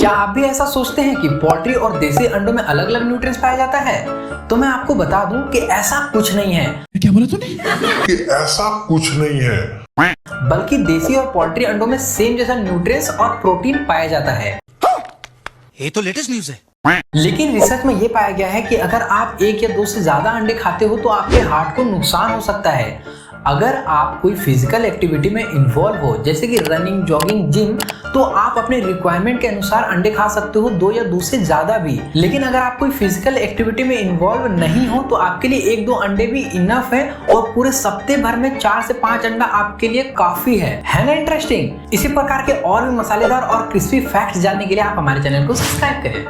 क्या आप भी ऐसा सोचते हैं कि पोल्ट्री और देसी अंडों में अलग अलग न्यूट्रिएंट्स पाया जाता है? तो मैं आपको बता दूं कि ऐसा कुछ नहीं है। क्या बोला तूने? कि ऐसा कुछ नहीं है, बल्कि देसी और पोल्ट्री अंडों में सेम जैसा न्यूट्रिएंट्स और प्रोटीन पाया जाता है। ये तो लेटेस्ट न्यूज़ है। लेकिन रिसर्च में ये पाया गया है कि अगर आप 1 या 2 से ज्यादा अंडे खाते हो तो आपके हार्ट को नुकसान हो सकता है। अगर आप कोई फिजिकल एक्टिविटी में इन्वॉल्व हो जैसे कि रनिंग, जॉगिंग, जिम, तो आप अपने रिक्वायरमेंट के अनुसार अंडे खा सकते हो 2 या 2 से ज्यादा भी। लेकिन अगर आप कोई फिजिकल एक्टिविटी में इन्वॉल्व नहीं हो तो आपके लिए 1-2 अंडे भी इनफ है और पूरे सप्ताह भर में 4 से 5 अंडा आपके लिए काफी है ना इंटरेस्टिंग। इसी प्रकार के और भी मसालेदार और क्रिस्पी फैक्ट्स जानने के लिए आप हमारे चैनल को सब्सक्राइब करें।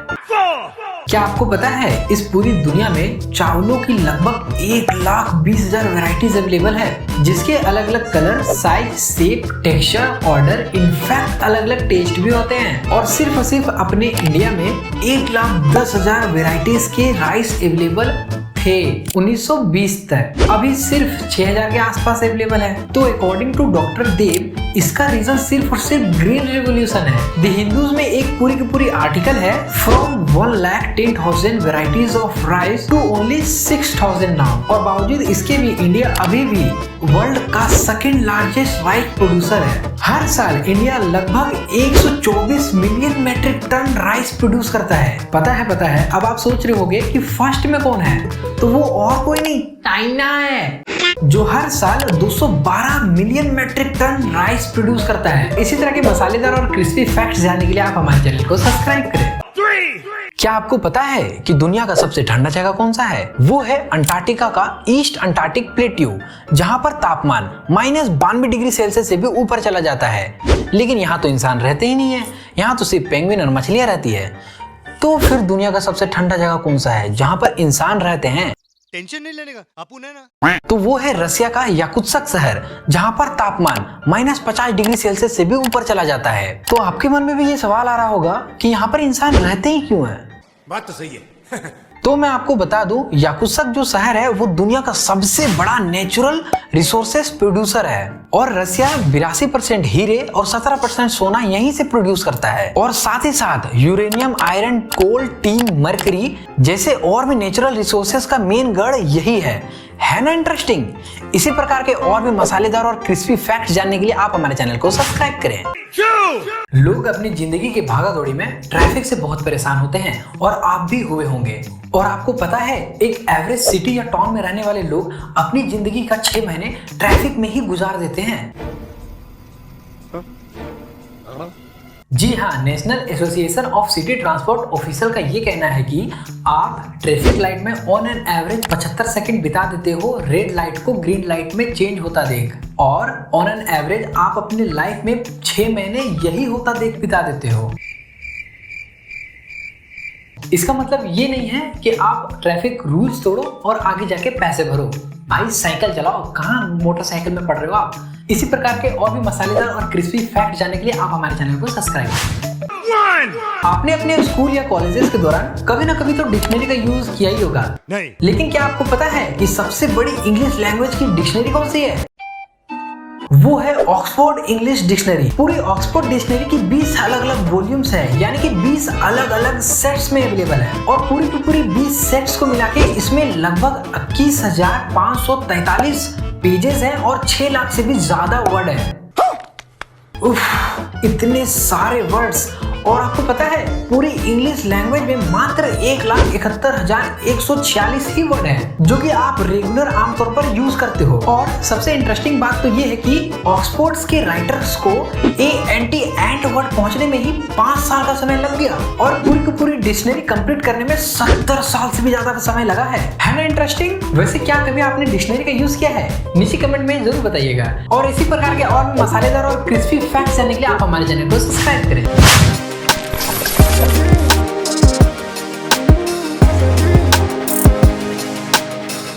क्या आपको पता है इस पूरी दुनिया में चावलों की लगभग 1,20,000 वैरायटीज अवेलेबल है, जिसके अलग अलग colour, size, shape, texture, order, in fact अलग अलग टेस्ट भी होते हैं। और सिर्फ अपने इंडिया में 1,10,000 वैरायटीज के राइस अवेलेबल थे 1920 तक। अभी सिर्फ 6,000 के आसपास अवेलेबल है। तो अकॉर्डिंग टू डॉक्टर देव इसका रीजन सिर्फ और सिर्फ ग्रीन रेवोल्यूशन है। द हिंदूज में एक पूरी की पूरी आर्टिकल है, from 1,10,000 varieties of rice to only 6,000 now. और बावजूद इसके भी इंडिया अभी भी वर्ल्ड का सेकंड लार्जेस्ट राइस प्रोड्यूसर है। हर साल इंडिया लगभग 124 million metric tonne rice produce करता है। पता है। अब आप सोच रहे होंगे कि फर्स्ट में कौन है, तो वो और कोई नहीं, चाइना है, जो हर साल 212 million metric tonne rice produce करता है। इसी तरह के मसालेदार और क्रिस्पी फैक्ट्स जानने के लिए आप हमारे चैनल को सब्सक्राइब करें। क्या आपको पता है कि दुनिया का सबसे ठंडा जगह कौन सा है? वो है अंटार्कटिका का ईस्ट अंटार्कटिक प्लेट्यू, जहां पर तापमान -92 डिग्री सेल्सियस से भी ऊपर चला जाता है। लेकिन यहाँ तो इंसान रहते ही नहीं है, यहाँ तो सिर्फ पेंगुइन और मछलियां रहती है। तो फिर दुनिया का सबसे ठंडा जगह कौन सा है जहाँ पर इंसान रहते हैं? टेंशन नहीं लेने का, अपुन है ना। तो वो है रसिया का याकुत्स्क शहर, जहां पर तापमान -50 डिग्री सेल्सियस से भी ऊपर चला जाता है। तो आपके मन में भी ये सवाल आ रहा होगा कि यहाँ पर इंसान रहते ही क्यों है? बात तो सही है। तो मैं आपको बता दूं, याकुत्स्क जो शहर है वो दुनिया का सबसे बड़ा नेचुरल रिसोर्सेस प्रोड्यूसर है। और रसिया 82% हीरे और 17% सोना यहीं से प्रोड्यूस करता है। और साथ ही साथ यूरेनियम, आयरन, कोल, टीन, मरकरी जैसे और भी नेचुरल रिसोर्सेस का मेन गढ़ यही है ना इंटरेस्टिंग। इसी प्रकार के और भी मसालेदार और क्रिस्पी फैक्ट्स जानने के लिए आप हमारे चैनल को सब्सक्राइब करें। लोग अपनी जिंदगी की भागादौड़ी में ट्रैफिक से बहुत परेशान होते हैं और आप भी हुए होंगे। और आपको पता है एक एवरेज सिटी या टाउन में रहने वाले लोग अपनी जिंदगी का 6 महीने ट्रैफिक में ही गुजार देते हैं। जी हाँ, national association of city transport officer का ये कहना है कि आप ट्रैफिक लाइट में ऑन एन एवरेज 75 सेकंड बिता देते हो रेड लाइट को ग्रीन लाइट में चेंज होता देख। और ऑन एन एवरेज आप अपनी लाइफ में 6 महीने यही होता देख बिता देते हो। इसका मतलब ये नहीं है कि आप ट्रैफिक रूल्स तोड़ो और आगे जाके पैसे भरो। भाई साइकिल चलाओ, कहाँ मोटरसाइकिल में पढ़ रहे हो आप। इसी प्रकार के और भी मसालेदार और क्रिस्पी फैक्ट जानने के लिए आप हमारे चैनल को सब्सक्राइब करें। आपने अपने स्कूल या कॉलेजेस के दौरान कभी ना कभी तो डिक्शनरी का यूज किया ही होगा। नहीं। लेकिन क्या आपको पता है कि सबसे बड़ी इंग्लिश लैंग्वेज की डिक्शनरी कौन सी है? वो है ऑक्सफोर्ड इंग्लिश डिक्शनरी। पूरी ऑक्सफोर्ड डिक्शनरी की 20 अलग अलग वॉल्यूम्स हैं, यानी कि 20 अलग अलग सेट्स में अवेलेबल है। और पूरी की पूरी 20 सेट्स को मिला के इसमें लगभग 21,543 पेजेस हैं और 6 लाख से भी ज्यादा वर्ड है। उफ, इतने सारे वर्ड्स। और आपको पता है पूरी इंग्लिश लैंग्वेज में मात्र 1,71,146 ही वर्ड है, जो कि आप रेगुलर आमतौर पर यूज करते हो। और सबसे इंटरेस्टिंग बात तो ये है कि ऑक्सफोर्ड के राइटर्स को एंट वर्ड पहुंचने में ही 5 साल का समय लग गया और पूरी की पूरी डिक्शनरी कंप्लीट करने में 70 साल से भी ज्यादा का समय लगा है ना इंटरेस्टिंग। वैसे क्या कभी आपने डिक्शनरी का यूज किया है? नीचे कमेंट में जरूर बताइएगा। और इसी प्रकार के और भी मसालेदार और क्रिस्पी फैक्ट्स जानने के लिए आप हमारे चैनल को सब्सक्राइब करें।